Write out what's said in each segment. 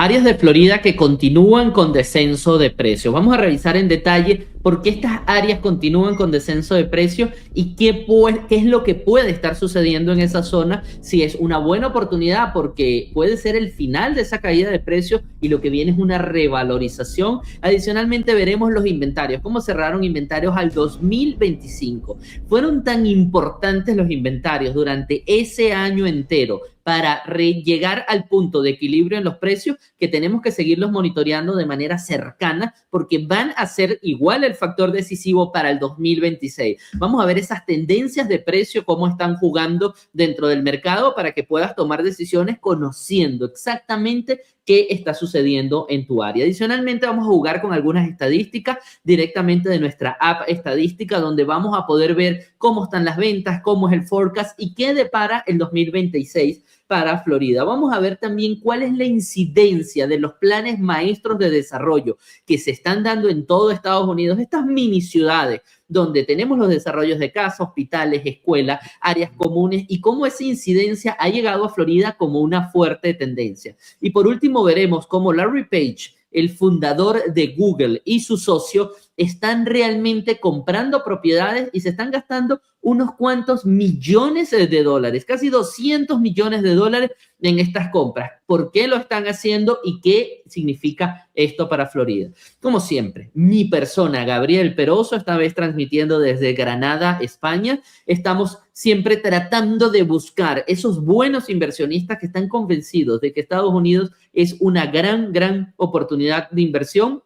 Áreas de Florida que continúan con descenso de precios. Vamos a revisar en detalle por qué estas áreas continúan con descenso de precios y qué es lo que puede estar sucediendo en esa zona, si es una buena oportunidad porque puede ser el final de esa caída de precios y lo que viene es una revalorización. Adicionalmente veremos los inventarios, cómo cerraron inventarios al 2025. Fueron tan importantes los inventarios durante ese año entero para llegar al punto de equilibrio en los precios que tenemos que seguirlos monitoreando de manera cercana porque van a ser igual el factor decisivo para el 2026. Vamos a ver esas tendencias de precio, cómo están jugando dentro del mercado para que puedas tomar decisiones conociendo exactamente qué está sucediendo en tu área. Adicionalmente, vamos a jugar con algunas estadísticas directamente de nuestra app estadística, donde vamos a poder ver cómo están las ventas, cómo es el forecast y qué depara el 2026 para Florida. Vamos a ver también cuál es la incidencia de los planes maestros de desarrollo que se están dando en todo Estados Unidos, estas mini ciudades donde tenemos los desarrollos de casas, hospitales, escuelas, áreas comunes y cómo esa incidencia ha llegado a Florida como una fuerte tendencia. Y por último veremos cómo Larry Page, el fundador de Google, y su socio están realmente comprando propiedades y se están gastando unos cuantos millones de dólares, casi 200 millones de dólares en estas compras. ¿Por qué lo están haciendo y qué significa esto para Florida? Como siempre, mi persona, Gabriel Peroso, esta vez transmitiendo desde Granada, España. Estamos siempre tratando de buscar esos buenos inversionistas que están convencidos de que Estados Unidos es una gran oportunidad de inversión,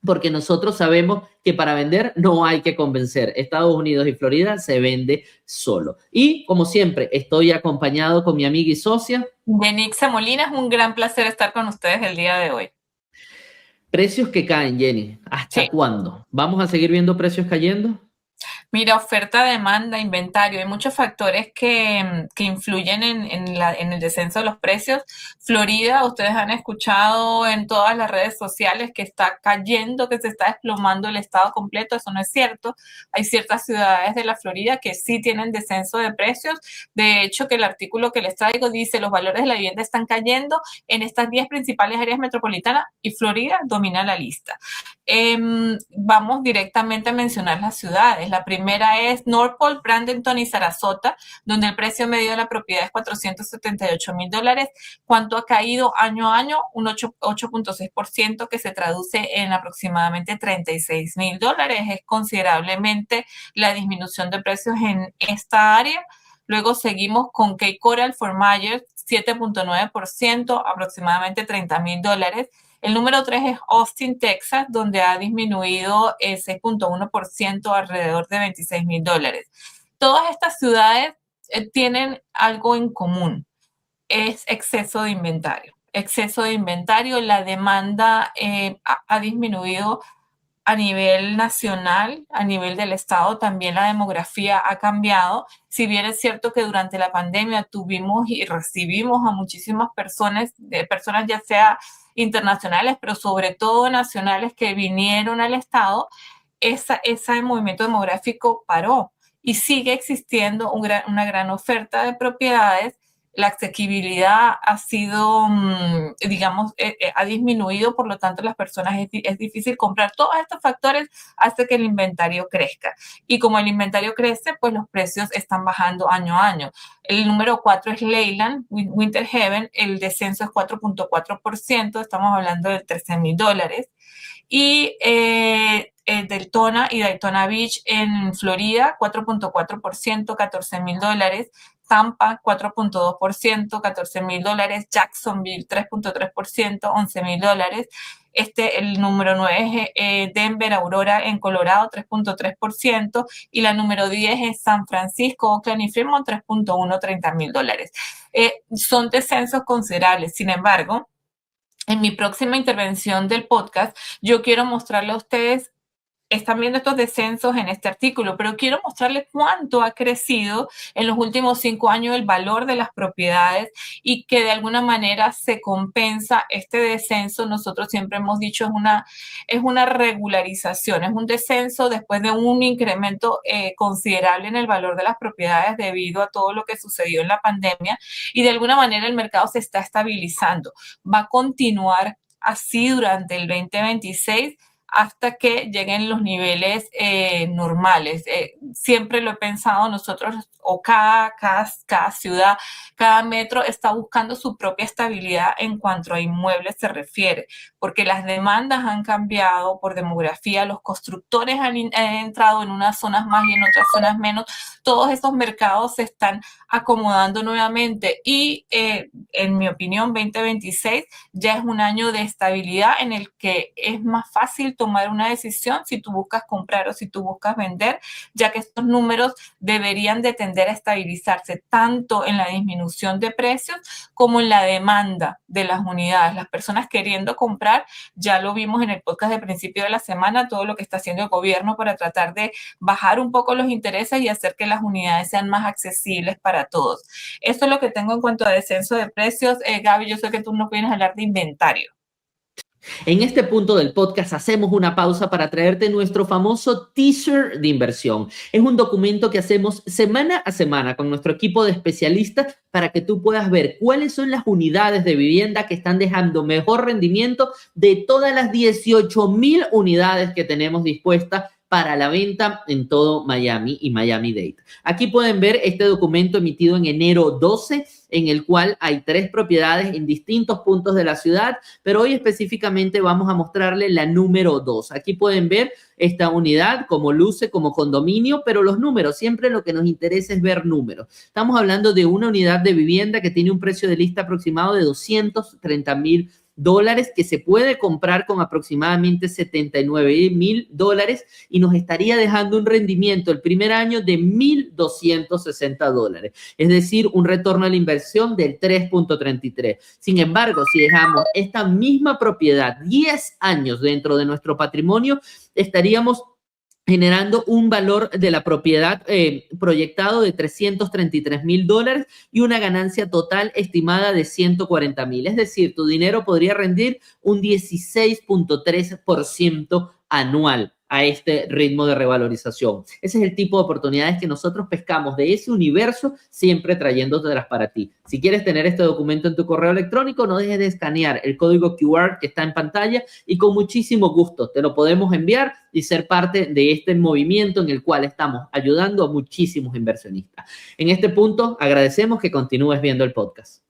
porque nosotros sabemos que para vender no hay que convencer. Estados Unidos y Florida se vende solo. Y como siempre, estoy acompañado con mi amiga y socia Yenixa Molina, es un gran placer estar con ustedes el día de hoy. Precios que caen, Jenny. Sí. ¿Hasta cuándo? ¿Vamos a seguir viendo precios cayendo? Mira, oferta, demanda, inventario, hay muchos factores que influyen en el descenso de los precios. Florida, ustedes han escuchado en todas las redes sociales que está cayendo, que se está desplomando el estado completo. Eso no es cierto. Hay ciertas ciudades de la Florida que sí tienen descenso de precios. De hecho, que el artículo que les traigo dice los valores de la vivienda están cayendo en estas 10 principales áreas metropolitanas y Florida domina la lista. Vamos directamente a mencionar las ciudades. La primera es Norfolk, Bradenton y Sarasota, donde el precio medio de la propiedad es $478,000. ¿Cuánto ha caído año a año? Un 8.6%, que se traduce en aproximadamente $36,000. Es considerablemente la disminución de precios en esta área. Luego seguimos con Cape Coral, Fort Myers, 7.9%, aproximadamente $30,000. El número 3 es Austin, Texas, donde ha disminuido el 6.1%, alrededor de $26,000. Todas estas ciudades tienen algo en común, es exceso de inventario. Exceso de inventario, la demanda ha disminuido a nivel nacional, a nivel del estado, también la demografía ha cambiado. Si bien es cierto que durante la pandemia tuvimos y recibimos a muchísimas personas ya sea internacionales, pero sobre todo nacionales, que vinieron al estado, ese movimiento demográfico paró y sigue existiendo una gran oferta de propiedades. La asequibilidad ha sido, digamos, ha disminuido, por lo tanto las personas es difícil comprar. Todos estos factores hacen que el inventario crezca. Y como el inventario crece, pues los precios están bajando año a año. El número 4 es Leyland, Winter Haven, el descenso es 4.4%, estamos hablando de $13,000. Y Deltona y Daytona Beach en Florida, 4.4%, $14,000. Tampa, 4.2%, $14,000. Jacksonville, 3.3%, $11,000. El número 9 es Denver, Aurora en Colorado, 3.3%. Y la número 10 es San Francisco, Oakland y Fremont, 3.1, $30,000. Son descensos considerables. Sin embargo, en mi próxima intervención del podcast, yo quiero mostrarle a ustedes están viendo estos descensos en este artículo, pero quiero mostrarles cuánto ha crecido en los últimos 5 años el valor de las propiedades y que de alguna manera se compensa este descenso. Nosotros siempre hemos dicho es una regularización, es un descenso después de un incremento considerable en el valor de las propiedades debido a todo lo que sucedió en la pandemia, y de alguna manera el mercado se está estabilizando. Va a continuar así durante el 2026 hasta que lleguen los niveles normales. Siempre lo he pensado, nosotros o cada ciudad, cada metro está buscando su propia estabilidad en cuanto a inmuebles se refiere, porque las demandas han cambiado por demografía, los constructores han entrado en unas zonas más y en otras zonas menos. Todos estos mercados se están acomodando nuevamente y en mi opinión 2026 ya es un año de estabilidad en el que es más fácil tomar una decisión si tú buscas comprar o si tú buscas vender, ya que estos números deberían de tender a estabilizarse tanto en la disminución de precios como en la demanda de las unidades. Las personas queriendo comprar, ya lo vimos en el podcast de principio de la semana, todo lo que está haciendo el gobierno para tratar de bajar un poco los intereses y hacer que las unidades sean más accesibles para todos. Esto es lo que tengo en cuanto a descenso de precios. Gaby, yo sé que tú nos vienes a hablar de inventario. En este punto del podcast hacemos una pausa para traerte nuestro famoso teaser de inversión. Es un documento que hacemos semana a semana con nuestro equipo de especialistas para que tú puedas ver cuáles son las unidades de vivienda que están dejando mejor rendimiento de todas las 18,000 unidades que tenemos dispuestas para la venta en todo Miami y Miami-Dade. Aquí pueden ver este documento emitido en enero 12, en el cual hay 3 propiedades en distintos puntos de la ciudad, pero hoy específicamente vamos a mostrarle la número 2. Aquí pueden ver esta unidad, como luce, como condominio, pero los números, siempre lo que nos interesa es ver números. Estamos hablando de una unidad de vivienda que tiene un precio de lista aproximado de $230,000, que se puede comprar con aproximadamente $79,000 y nos estaría dejando un rendimiento el primer año de $1,260, es decir, un retorno a la inversión del 3.33. Sin embargo, si dejamos esta misma propiedad 10 años dentro de nuestro patrimonio, estaríamos generando un valor de la propiedad proyectado de $333,000 y una ganancia total estimada de $140,000. Es decir, tu dinero podría rendir un 16.3% anual a este ritmo de revalorización. Ese es el tipo de oportunidades que nosotros pescamos de ese universo, siempre trayéndotelas para ti. Si quieres tener este documento en tu correo electrónico, no dejes de escanear el código QR que está en pantalla y con muchísimo gusto te lo podemos enviar y ser parte de este movimiento en el cual estamos ayudando a muchísimos inversionistas. En este punto, agradecemos que continúes viendo el podcast.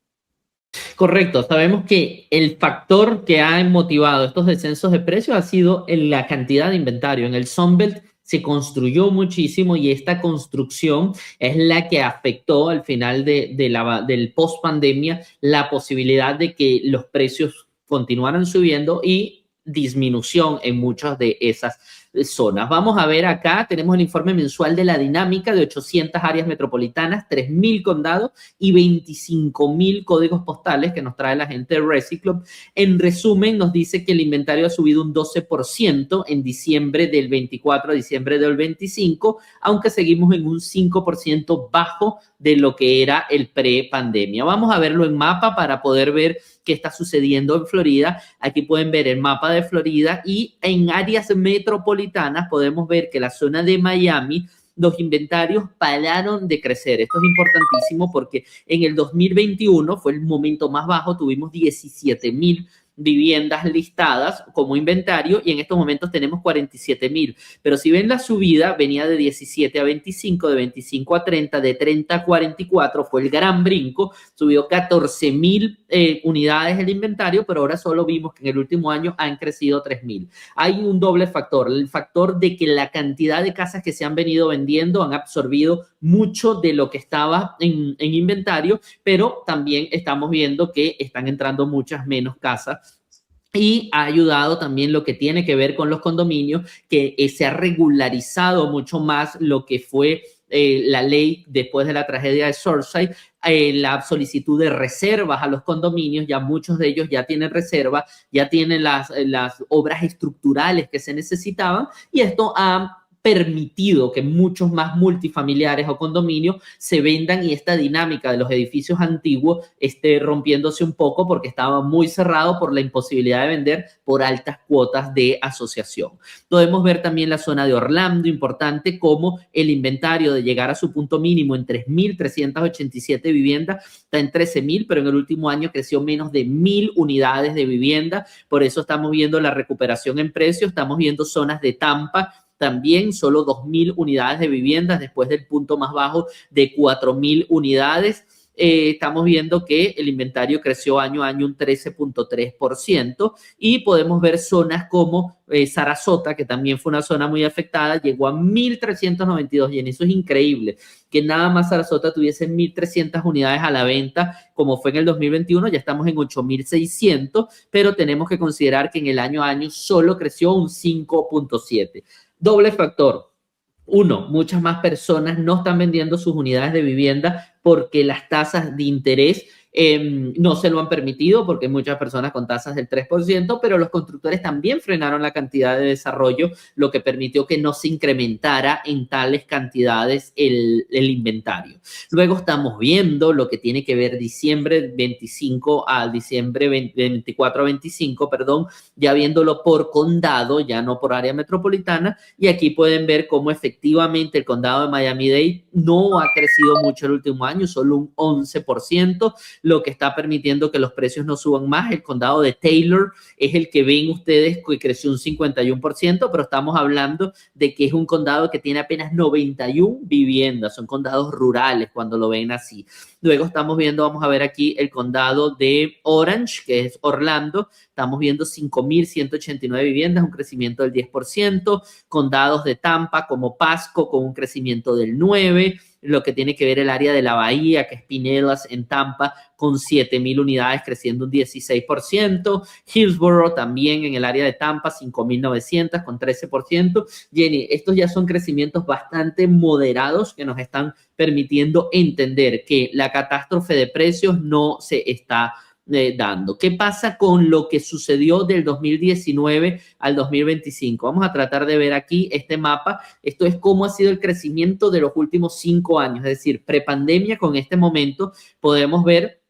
Correcto, sabemos que el factor que ha motivado estos descensos de precios ha sido la cantidad de inventario. En el Sunbelt se construyó muchísimo y esta construcción es la que afectó al final del post-pandemia la posibilidad de que los precios continuaran subiendo y disminución en muchas de esas zonas. Vamos a ver acá, tenemos el informe mensual de la dinámica de 800 áreas metropolitanas, 3,000 condados y 25,000 códigos postales que nos trae la gente de Reciclub. En resumen, nos dice que el inventario ha subido un 12% en diciembre del 24 a diciembre del 25, aunque seguimos en un 5% bajo de lo que era el pre-pandemia. Vamos a verlo en mapa para poder ver qué está sucediendo en Florida. Aquí pueden ver el mapa de Florida y en áreas metropolitanas podemos ver que la zona de Miami, los inventarios pararon de crecer. Esto es importantísimo porque en el 2021 fue el momento más bajo, tuvimos 17,000 viviendas listadas como inventario y en estos momentos tenemos 47,000. Pero si ven la subida, venía de 17 a 25, de 25 a 30, de 30 a 44, fue el gran brinco, subió 14,000 unidades el inventario, pero ahora solo vimos que en el último año han crecido 3,000. Hay un doble factor, el factor de que la cantidad de casas que se han venido vendiendo han absorbido mucho de lo que estaba en inventario, pero también estamos viendo que están entrando muchas menos casas. Y ha ayudado también lo que tiene que ver con los condominios, que se ha regularizado mucho más lo que fue la ley después de la tragedia de Surfside, la solicitud de reservas a los condominios, ya muchos de ellos ya tienen reserva, ya tienen las obras estructurales que se necesitaban, y esto ha permitido que muchos más multifamiliares o condominios se vendan, y esta dinámica de los edificios antiguos esté rompiéndose un poco porque estaba muy cerrado por la imposibilidad de vender por altas cuotas de asociación. Podemos ver también la zona de Orlando, importante, como el inventario de llegar a su punto mínimo en 3.387 viviendas, está en 13.000, pero en el último año creció menos de 1.000 unidades de vivienda. Por eso estamos viendo la recuperación en precios. Estamos viendo zonas de Tampa también, solo 2.000 unidades de viviendas después del punto más bajo de 4.000 unidades. Estamos viendo que el inventario creció año a año un 13.3%, y podemos ver zonas como Sarasota, que también fue una zona muy afectada, llegó a 1.392, y en eso es increíble que nada más Sarasota tuviese 1.300 unidades a la venta, como fue en el 2021, ya estamos en 8.600, pero tenemos que considerar que en el año a año solo creció un 5.7%. Doble factor. Uno, muchas más personas no están vendiendo sus unidades de vivienda porque las tasas de interés no se lo han permitido, porque hay muchas personas con tasas del 3%, pero los constructores también frenaron la cantidad de desarrollo, lo que permitió que no se incrementara en tales cantidades el inventario. Luego estamos viendo lo que tiene que ver diciembre 25 a diciembre 24 a 25, perdón, ya viéndolo por condado, ya no por área metropolitana, y aquí pueden ver cómo efectivamente el condado de Miami-Dade no ha crecido mucho el último año, solo un 11%, lo que está permitiendo que los precios no suban más. El condado de Taylor es el que ven ustedes que creció un 51%, pero estamos hablando de que es un condado que tiene apenas 91 viviendas, son condados rurales cuando lo ven así. Luego estamos viendo, vamos a ver aquí el condado de Orange, que es Orlando, estamos viendo 5.189 viviendas, un crecimiento del 10%, condados de Tampa como Pasco con un crecimiento del 9%, lo que tiene que ver el área de la Bahía, que es Pinellas en Tampa, con 7.000 unidades, creciendo un 16%. Hillsborough también en el área de Tampa, 5.900 con 13%. Jenny, estos ya son crecimientos bastante moderados que nos están permitiendo entender que la catástrofe de precios no se está dando. ¿Qué pasa con lo que sucedió del 2019 al 2025? Vamos a tratar de ver aquí este mapa. Esto es cómo ha sido el crecimiento de los últimos 5 años, es decir, prepandemia con este momento. Podemos ver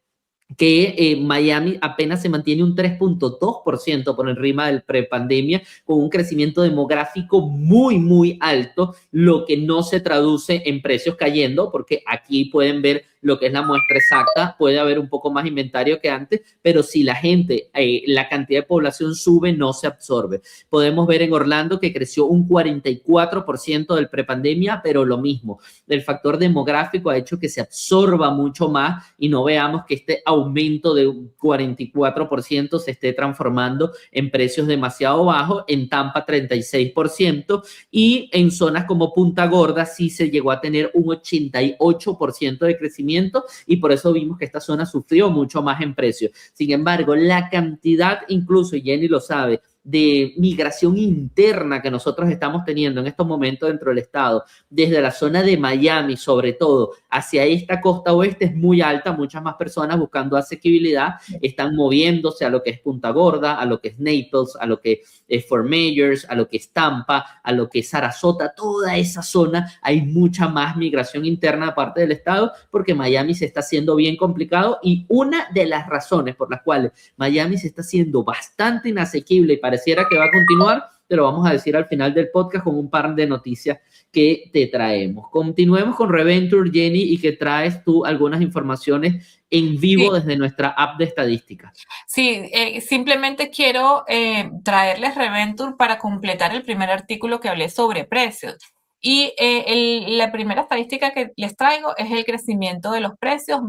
que Miami apenas se mantiene un 3.2% por encima del prepandemia, con un crecimiento demográfico muy, muy alto, lo que no se traduce en precios cayendo, porque aquí pueden ver lo que es la muestra exacta, puede haber un poco más inventario que antes, pero si la gente, la cantidad de población sube, no se absorbe. Podemos ver en Orlando que creció un 44% del prepandemia, pero lo mismo, el factor demográfico ha hecho que se absorba mucho más y no veamos que este aumento de un 44% se esté transformando en precios demasiado bajos. En Tampa 36%, y en zonas como Punta Gorda sí se llegó a tener un 88% de crecimiento, y por eso vimos que esta zona sufrió mucho más en precios. Sin embargo, la cantidad, incluso, y Jenny lo sabe, de migración interna que nosotros estamos teniendo en estos momentos dentro del estado, desde la zona de Miami, sobre todo, hacia esta costa oeste, es muy alta. Muchas más personas buscando asequibilidad están moviéndose a lo que es Punta Gorda, a lo que es Naples, a lo que es Fort Myers, a lo que es Tampa, a lo que es Sarasota. Toda esa zona hay mucha más migración interna aparte del estado, porque Miami se está haciendo bien complicado, y una de las razones por las cuales Miami se está haciendo bastante inasequible y pareciera que va a continuar, te lo vamos a decir al final del podcast con un par de noticias que te traemos. Continuemos con Reventure, Jenny, y que traes tú algunas informaciones en vivo desde nuestra app de estadísticas. Sí, simplemente quiero traerles Reventure para completar el primer artículo que hablé sobre precios. Y la primera estadística que les traigo es el crecimiento de los precios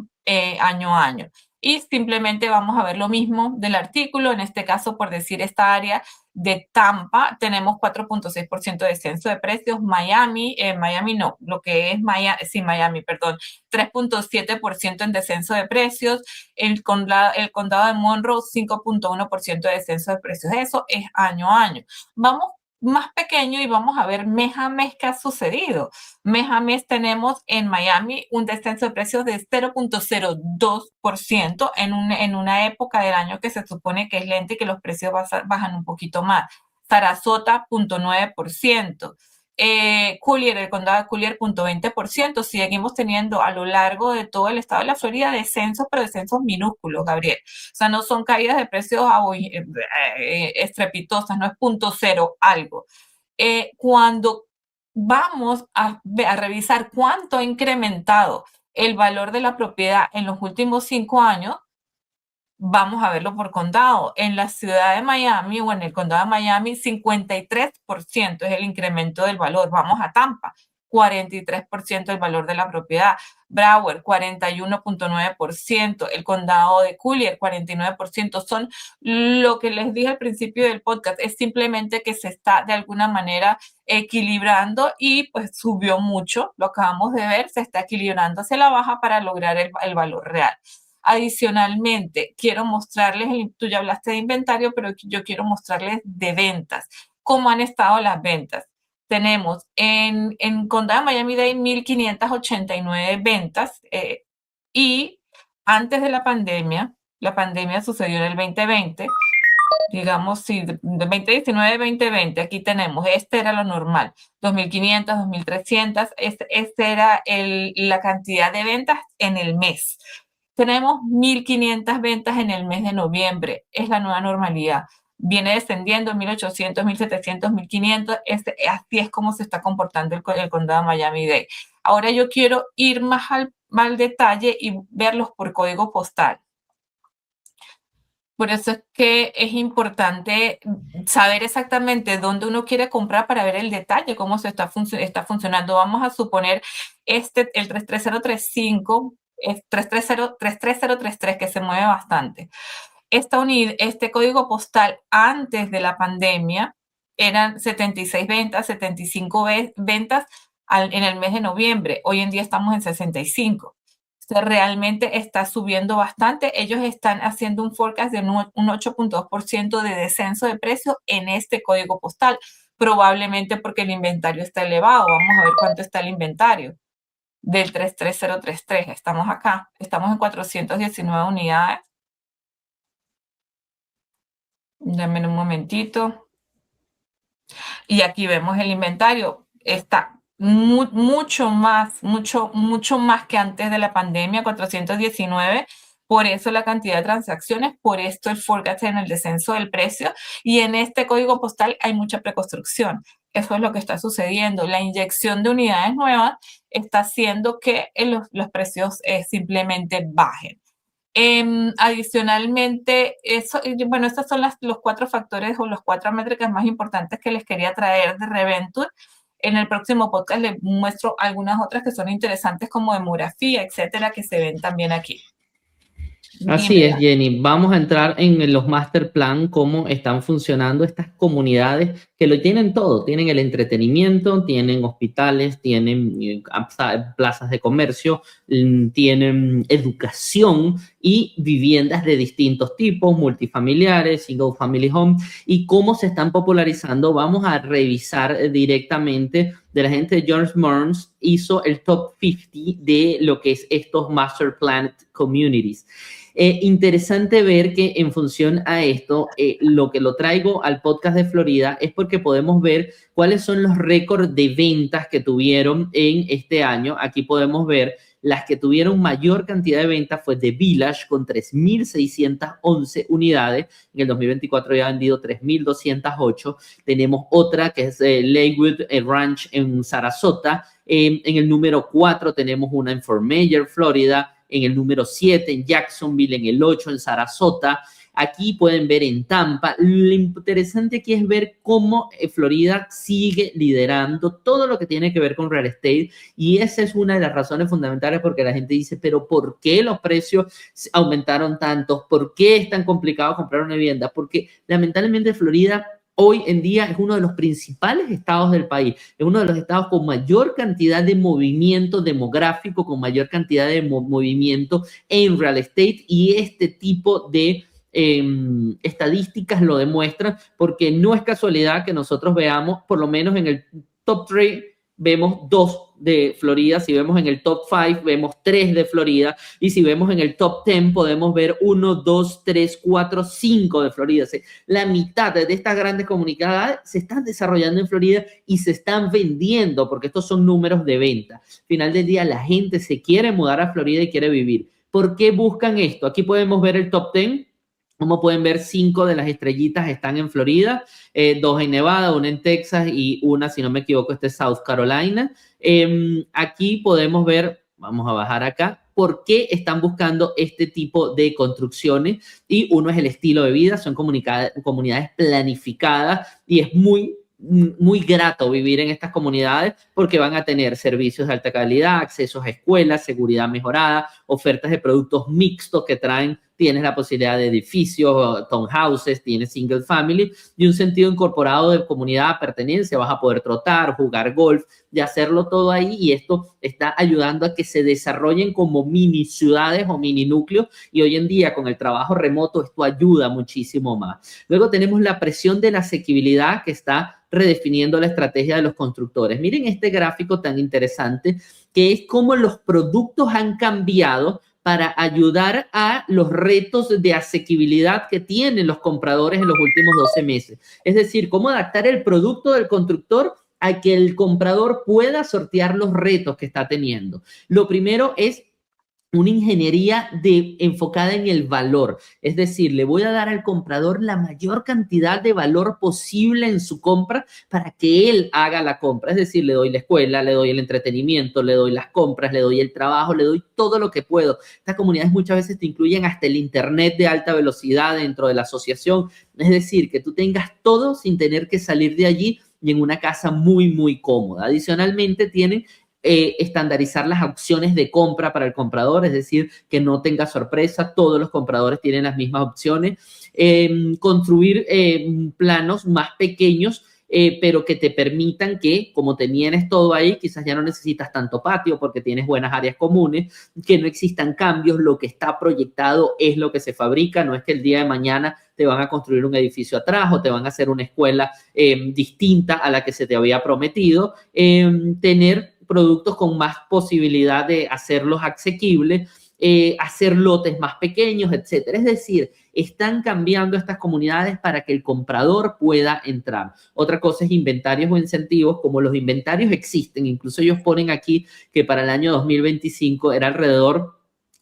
año a año. Y simplemente vamos a ver lo mismo del artículo. En este caso, por decir esta área de Tampa, tenemos 4.6% de descenso de precios. Miami no, lo que es Miami, perdón, 3.7% en descenso de precios. El condado de Monroe, 5.1% de descenso de precios. Eso es año a año. Vamos más pequeño y vamos a ver mes a mes qué ha sucedido. Mes a mes tenemos en Miami un descenso de precios de 0.02% en una época del año que se supone que es lenta y que los precios bajan un poquito más. Sarasota, 0.9%. Collier, el condado de Collier, 0.20%. Seguimos teniendo a lo largo de todo el estado de la Florida descensos, pero descensos minúsculos, Gabriel. O sea, no son caídas de precios estrepitosas, no es 0.0 algo. Cuando vamos a revisar cuánto ha incrementado el valor de la propiedad en los últimos 5 años, vamos a verlo por condado. En la ciudad de Miami o en el condado de Miami, 53% es el incremento del valor. Vamos a Tampa, 43% el valor de la propiedad. Broward, 41.9%. El condado de Collier, 49%. Son lo que les dije al principio del podcast, es simplemente que se está de alguna manera equilibrando y pues subió mucho, lo acabamos de ver, se está equilibrando hacia la baja para lograr el valor real. Adicionalmente, quiero mostrarles, tú ya hablaste de inventario, pero yo quiero mostrarles de ventas, cómo han estado las ventas. Tenemos en Condado de Miami-Dade 1,589 ventas y antes de la pandemia sucedió en el 2020, digamos, sí, de 2019-2020, aquí tenemos, este era lo normal, 2,500, 2,300, este era la cantidad de ventas en el mes. Tenemos 1,500 ventas en el mes de noviembre, es la nueva normalidad. Viene descendiendo 1,800, 1,700, 1,500, así es como se está comportando el condado de Miami-Dade. Ahora yo quiero ir más al detalle y verlos por código postal. Por eso es que es importante saber exactamente dónde uno quiere comprar para ver el detalle, cómo se está funcionando. Vamos a suponer el 33035, es 33033, que se mueve bastante. Este código postal antes de la pandemia eran 76 ventas, 75 ventas en el mes de noviembre. Hoy en día estamos en 65. Realmente está subiendo bastante. Ellos están haciendo un forecast de un 8.2% de descenso de precio en este código postal, probablemente porque el inventario está elevado. Vamos a ver cuánto está el inventario del 33033. Estamos acá, estamos en 419 unidades. Dame un momentito. Y aquí vemos el inventario. Está mucho más que antes de la pandemia, 419. Por eso la cantidad de transacciones, por esto el forecast en el descenso del precio. Y en este código postal hay mucha preconstrucción. Eso es lo que está sucediendo. La inyección de unidades nuevas está haciendo que los precios simplemente bajen. Adicionalmente, bueno, estos son los 4 factores o los 4 métricas más importantes que les quería traer de Reventure. En el próximo podcast les muestro algunas otras que son interesantes como demografía, etcétera, que se ven también aquí. Así es, Jenny. Vamos a entrar en los master plan, cómo están funcionando estas comunidades que lo tienen todo. Tienen el entretenimiento, tienen hospitales, tienen plazas de comercio, tienen educación y viviendas de distintos tipos, multifamiliares, single family home, y cómo se están popularizando. Vamos a revisar directamente de la gente de George Burns, hizo el top 50 de lo que es estos master plan communities. Interesante ver que en función a esto, lo que lo traigo al podcast de Florida es porque podemos ver cuáles son los récords de ventas que tuvieron en este año. Aquí podemos ver las que tuvieron mayor cantidad de ventas fue The Village con 3,611 unidades. En el 2024 ya ha vendido 3,208. Tenemos otra que es Lakewood Ranch en Sarasota. En el número 4 tenemos una en Fort Myers, Florida. En el número 7 en Jacksonville, en el 8 en Sarasota. Aquí pueden ver en Tampa. Lo interesante aquí es ver cómo Florida sigue liderando todo lo que tiene que ver con real estate, y esa es una de las razones fundamentales porque la gente dice, pero ¿por qué los precios aumentaron tanto? ¿Por qué es tan complicado comprar una vivienda? Porque lamentablemente Florida hoy en día es uno de los principales estados del país, es uno de los estados con mayor cantidad de movimiento demográfico, con mayor cantidad de movimiento en real estate, y este tipo de estadísticas lo demuestran, porque no es casualidad que nosotros veamos, por lo menos en el top 3, vemos 2 de Florida, si vemos en el top 5, vemos 3 de Florida, y si vemos en el top 10, podemos ver 1, 2, 3, 4, 5 de Florida. O sea, la mitad de estas grandes comunidades se están desarrollando en Florida y se están vendiendo, porque estos son números de venta. Al final del día, la gente se quiere mudar a Florida y quiere vivir. ¿Por qué buscan esto? Aquí podemos ver el top 10. Como pueden ver, 5 de las estrellitas están en Florida, 2 en Nevada, 1 en Texas y una, si no me equivoco, este es South Carolina. Aquí podemos ver, vamos a bajar acá, por qué están buscando este tipo de construcciones. Y uno es el estilo de vida, son comunidades planificadas y es muy grato vivir en estas comunidades porque van a tener servicios de alta calidad, accesos a escuelas, seguridad mejorada, ofertas de productos mixtos que traen. Tienes la posibilidad de edificios, townhouses, tienes single family y un sentido incorporado de comunidad, pertenencia. Vas a poder trotar, jugar golf y hacerlo todo ahí, y esto está ayudando a que se desarrollen como mini ciudades o mini núcleos, y hoy en día con el trabajo remoto esto ayuda muchísimo más. Luego tenemos la presión de la asequibilidad que está redefiniendo la estrategia de los constructores. Miren este gráfico tan interesante que es cómo los productos han cambiado para ayudar a los retos de asequibilidad que tienen los compradores en los últimos 12 meses. Es decir, cómo adaptar el producto del constructor a que el comprador pueda sortear los retos que está teniendo. Lo primero es una ingeniería enfocada en el valor. Es decir, le voy a dar al comprador la mayor cantidad de valor posible en su compra para que él haga la compra. Es decir, le doy la escuela, le doy el entretenimiento, le doy las compras, le doy el trabajo, le doy todo lo que puedo. Estas comunidades muchas veces te incluyen hasta el internet de alta velocidad dentro de la asociación. Es decir, que tú tengas todo sin tener que salir de allí y en una casa muy cómoda. Adicionalmente, tienen estandarizar las opciones de compra para el comprador, es decir, que no tenga sorpresa, todos los compradores tienen las mismas opciones, construir planos más pequeños, pero que te permitan que, como te tienes todo ahí, quizás ya no necesitas tanto patio porque tienes buenas áreas comunes, que no existan cambios, lo que está proyectado es lo que se fabrica, no es que el día de mañana te van a construir un edificio atrás o te van a hacer una escuela distinta a la que se te había prometido. Tener productos con más posibilidad de hacerlos asequibles, hacer lotes más pequeños, etcétera. Es decir, están cambiando estas comunidades para que el comprador pueda entrar. Otra cosa es inventarios o incentivos. Como los inventarios existen, incluso ellos ponen aquí que para el año 2025 era alrededor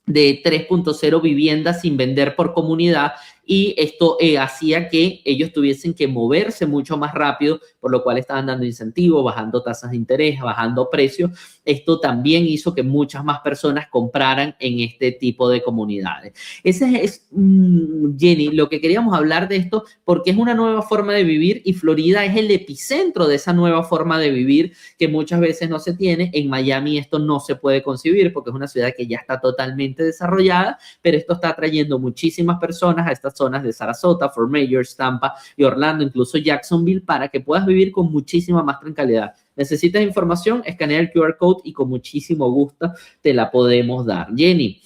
de 3.0 viviendas sin vender por comunidad, y esto hacía que ellos tuviesen que moverse mucho más rápido, por lo cual estaban dando incentivos, bajando tasas de interés, bajando precios. Esto también hizo que muchas más personas compraran en este tipo de comunidades. Ese es, Jenny, lo que queríamos hablar de esto, porque es una nueva forma de vivir y Florida es el epicentro de esa nueva forma de vivir que muchas veces no se tiene. En Miami esto no se puede concebir porque es una ciudad que ya está totalmente desarrollada, pero esto está atrayendo muchísimas personas a estas zonas de Sarasota, Fort Myers, Tampa y Orlando, incluso Jacksonville, para que puedas vivir con muchísima más tranquilidad. ¿Necesitas información? Escanea el QR code y con muchísimo gusto te la podemos dar. Jenny,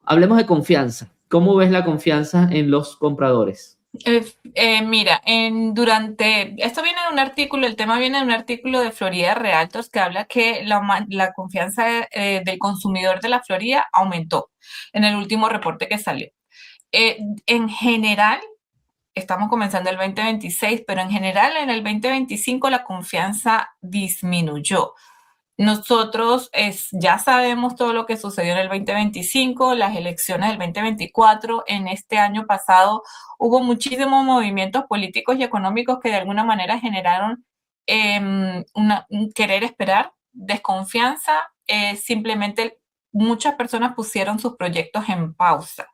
hablemos de confianza. ¿Cómo ves la confianza en los compradores? Mira, esto viene de un artículo, el tema viene de un artículo de Florida Realtors que habla que la confianza del consumidor de la Florida aumentó en el último reporte que salió. En general, estamos comenzando el 2026, pero en general en el 2025 la confianza disminuyó. Nosotros ya sabemos todo lo que sucedió en el 2025, las elecciones del 2024. En este año pasado hubo muchísimos movimientos políticos y económicos que de alguna manera generaron un querer esperar, desconfianza. Simplemente muchas personas pusieron sus proyectos en pausa.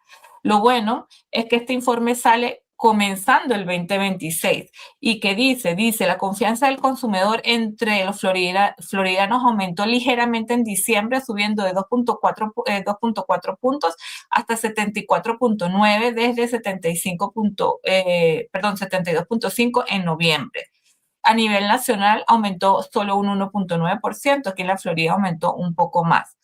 Lo bueno es que este informe sale comenzando el 2026 y que dice, la confianza del consumidor entre los floridanos aumentó ligeramente en diciembre, subiendo de 2.4 puntos hasta 74.9 desde 72.5 en noviembre. A nivel nacional aumentó solo un 1.9%, aquí en la Florida aumentó un poco más.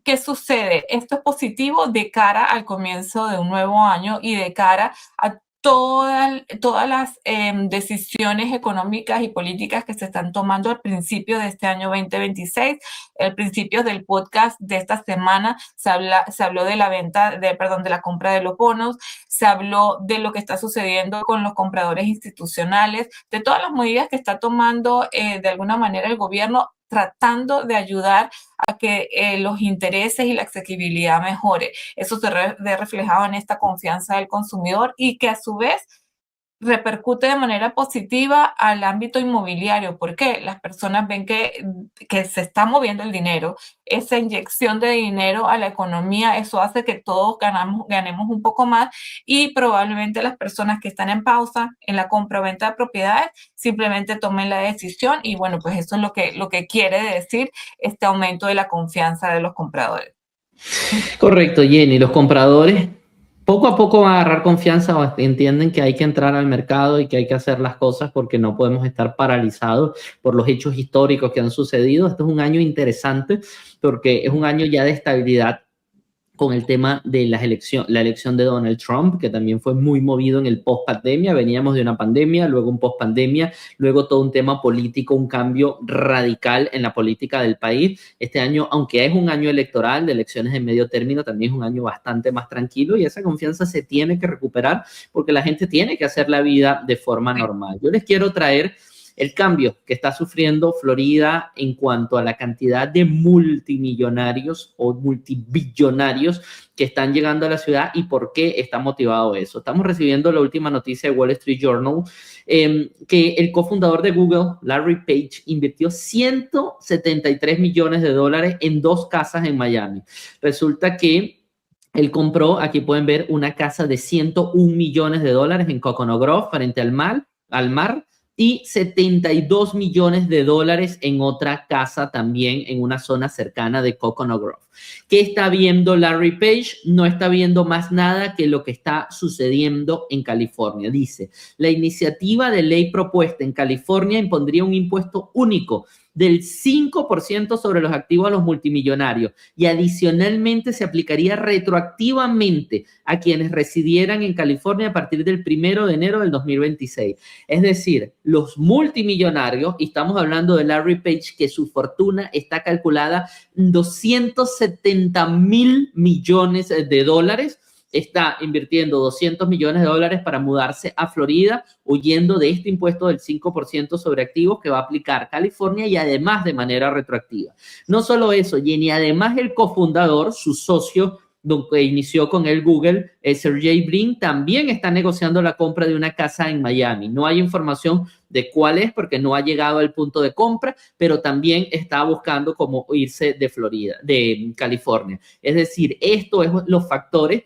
¿qué sucede? Esto es positivo de cara al comienzo de un nuevo año y de cara a todas las decisiones económicas y políticas que se están tomando al principio de este año 2026. Al principio del podcast de esta semana se habló de la de la compra de los bonos, se habló de lo que está sucediendo con los compradores institucionales, de todas las medidas que está tomando de alguna manera el gobierno tratando de ayudar a que los intereses y la asequibilidad mejore. Eso se ve reflejado en esta confianza del consumidor y que a su vez repercute de manera positiva al ámbito inmobiliario, porque las personas ven que se está moviendo el dinero, esa inyección de dinero a la economía, eso hace que todos ganemos un poco más y probablemente las personas que están en pausa en la compra o venta de propiedades simplemente tomen la decisión y bueno, pues eso es lo que quiere decir este aumento de la confianza de los compradores. Correcto, Jenny. Los compradores poco a poco van a agarrar confianza o entienden que hay que entrar al mercado y que hay que hacer las cosas porque no podemos estar paralizados por los hechos históricos que han sucedido. Este es un año interesante porque es un año ya de estabilidad con el tema de la elección de Donald Trump, que también fue muy movido en el post-pandemia. Veníamos de una pandemia, luego un post-pandemia, luego todo un tema político, un cambio radical en la política del país. Este año, aunque es un año electoral, de elecciones de medio término, también es un año bastante más tranquilo y esa confianza se tiene que recuperar porque la gente tiene que hacer la vida de forma normal. Yo les quiero traer el cambio que está sufriendo Florida en cuanto a la cantidad de multimillonarios o multibillonarios que están llegando a la ciudad y por qué está motivado eso. Estamos recibiendo la última noticia de Wall Street Journal que el cofundador de Google, Larry Page, invirtió $173 millones en 2 casas en Miami. Resulta que él compró, aquí pueden ver, una casa de $101 millones en Coconut Grove frente al mar, y $72 millones en otra casa también en una zona cercana de Coconut Grove. ¿Qué está viendo Larry Page? No está viendo más nada que lo que está sucediendo en California. Dice, la iniciativa de ley propuesta en California impondría un impuesto único del 5% sobre los activos a los multimillonarios y adicionalmente se aplicaría retroactivamente a quienes residieran en California a partir del 1 de enero del 2026. Es decir, los multimillonarios, y estamos hablando de Larry Page, que su fortuna está calculada en $270 millones, está invirtiendo $200 millones para mudarse a Florida, huyendo de este impuesto del 5% sobre activos que va a aplicar California y además de manera retroactiva. No solo eso, Jenny, además el cofundador, su socio, que inició con el Google, Sergey Brin, también está negociando la compra de una casa en Miami. No hay información de cuál es porque no ha llegado al punto de compra, pero también está buscando cómo irse de Florida, de California. Es decir, esto es los factores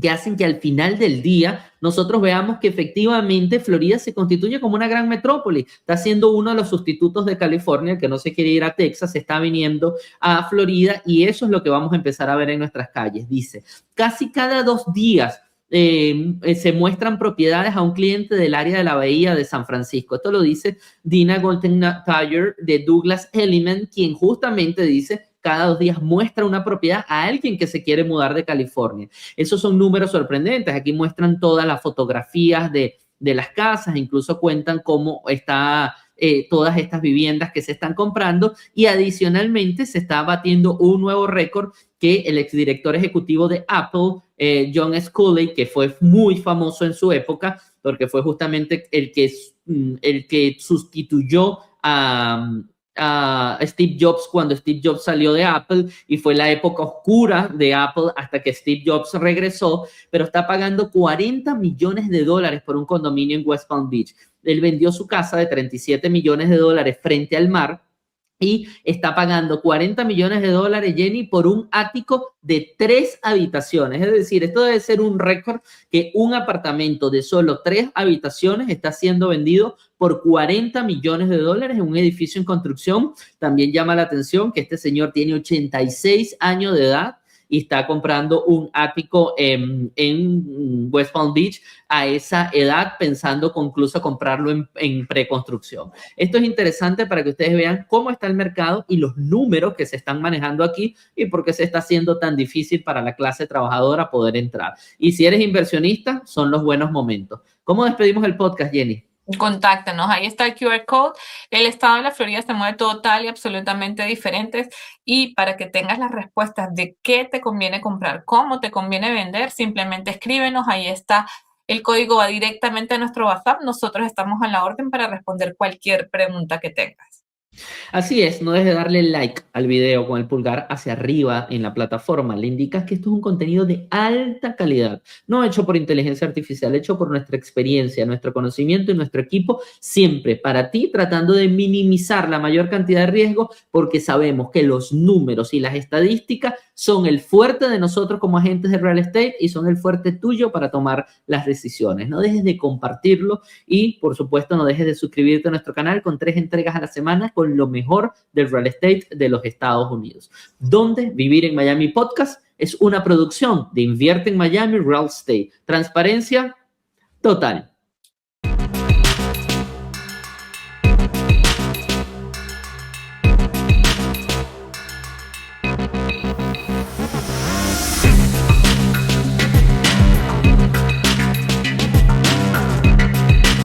que hacen que al final del día nosotros veamos que efectivamente Florida se constituye como una gran metrópoli. Está siendo uno de los sustitutos de California, que no se quiere ir a Texas, se está viniendo a Florida y eso es lo que vamos a empezar a ver en nuestras calles. Dice, casi cada 2 días se muestran propiedades a un cliente del área de la bahía de San Francisco. Esto lo dice Dina Golden-Tyer de Douglas Elliman, quien justamente dice cada 2 días muestra una propiedad a alguien que se quiere mudar de California. Esos son números sorprendentes. Aquí muestran todas las fotografías de las casas, incluso cuentan cómo está todas estas viviendas que se están comprando y adicionalmente se está batiendo un nuevo récord que el exdirector ejecutivo de Apple, John Sculley, que fue muy famoso en su época porque fue justamente el que sustituyó a Steve Jobs cuando Steve Jobs salió de Apple y fue la época oscura de Apple hasta que Steve Jobs regresó, pero está pagando $40 millones por un condominio en West Palm Beach. Él vendió su casa de $37 millones frente al mar y está pagando $40 millones, Jenny, por un ático de 3 habitaciones. Es decir, esto debe ser un récord que un apartamento de solo 3 habitaciones está siendo vendido por $40 millones en un edificio en construcción. También llama la atención que este señor tiene 86 años de edad y está comprando un ático en West Palm Beach a esa edad, pensando incluso comprarlo en preconstrucción. Esto es interesante para que ustedes vean cómo está el mercado y los números que se están manejando aquí y por qué se está haciendo tan difícil para la clase trabajadora poder entrar. Y si eres inversionista, son los buenos momentos. ¿Cómo despedimos el podcast, Jenny? Contáctenos, ahí está el QR code. El estado de la Florida se mueve total y absolutamente diferentes, y para que tengas las respuestas de qué te conviene comprar, cómo te conviene vender, simplemente escríbenos, ahí está. El código va directamente a nuestro WhatsApp. Nosotros estamos a la orden para responder cualquier pregunta que tengas. Así es, no dejes de darle like al video con el pulgar hacia arriba en la plataforma. Le indicas que esto es un contenido de alta calidad, no hecho por inteligencia artificial, hecho por nuestra experiencia, nuestro conocimiento y nuestro equipo, siempre para ti, tratando de minimizar la mayor cantidad de riesgo, porque sabemos que los números y las estadísticas son el fuerte de nosotros como agentes de real estate y son el fuerte tuyo para tomar las decisiones. No dejes de compartirlo y, por supuesto, no dejes de suscribirte a nuestro canal con 3 entregas a la semana con lo mejor del real estate de los Estados Unidos. Donde Vivir en Miami Podcast es una producción de Invierte en Miami Real Estate. Transparencia total.